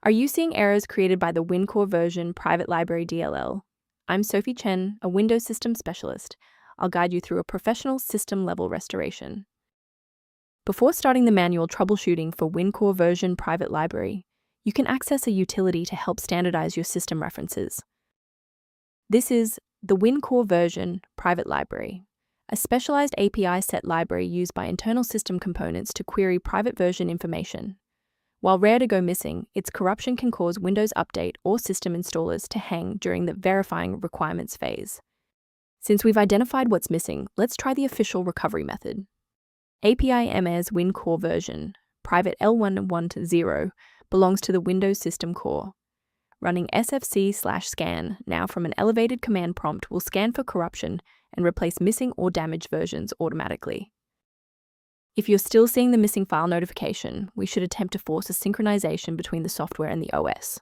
Are you seeing errors created by the WinCore version private library DLL? I'm Sophie Chen, a Windows system specialist. I'll guide you through a professional system-level restoration. Before starting the manual troubleshooting for WinCore version private library, you can access a utility to help standardize your system references. This is the WinCore version private library, a specialized API set library used by internal system components to query private version information. While rare to go missing, its corruption can cause Windows Update or system installers to hang during the verifying requirements phase. Since we've identified what's missing, let's try the official recovery method. API MS WinCore version, private L110, belongs to the Windows System Core. Running sfc/scan now from an elevated command prompt will scan for corruption and replace missing or damaged versions automatically. If you're still seeing the missing file notification, we should attempt to force a synchronization between the software and the OS.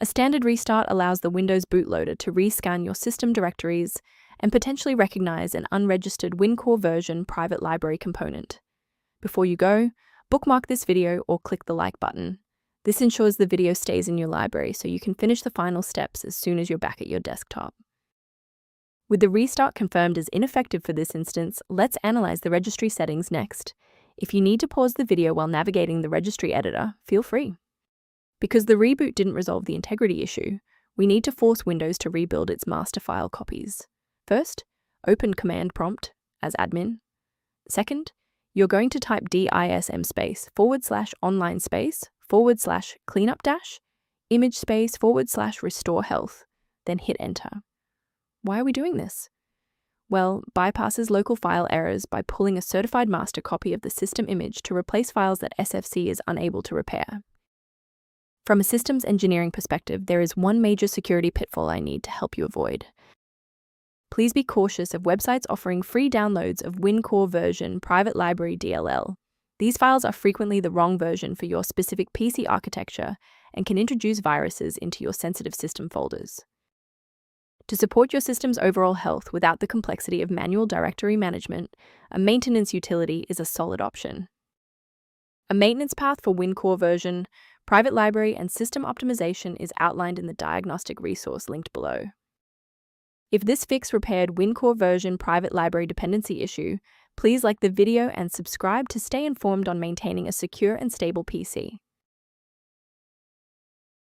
A standard restart allows the Windows bootloader to rescan your system directories and potentially recognize an unregistered WinCore version private library component. Before you go, bookmark this video or click the like button. This ensures the video stays in your library so you can finish the final steps as soon as you're back at your desktop. With the restart confirmed as ineffective for this instance, let's analyze the registry settings next. If you need to pause the video while navigating the registry editor, feel free. Because the reboot didn't resolve the integrity issue, we need to force Windows to rebuild its master file copies. First, open command prompt as admin. Second, you're going to type DISM space /online space /cleanup dash image space /restore health, then hit enter. Why are we doing this? Well, bypasses local file errors by pulling a certified master copy of the system image to replace files that SFC is unable to repair. From a systems engineering perspective, there is one major security pitfall I need to help you avoid. Please be cautious of websites offering free downloads of WinCore version private library DLL. These files are frequently the wrong version for your specific PC architecture and can introduce viruses into your sensitive system folders. To support your system's overall health without the complexity of manual directory management, a maintenance utility is a solid option. A maintenance path for WinCore version, private library, and system optimization is outlined in the diagnostic resource linked below. If this fix repaired WinCore version private library dependency issue, please like the video and subscribe to stay informed on maintaining a secure and stable PC.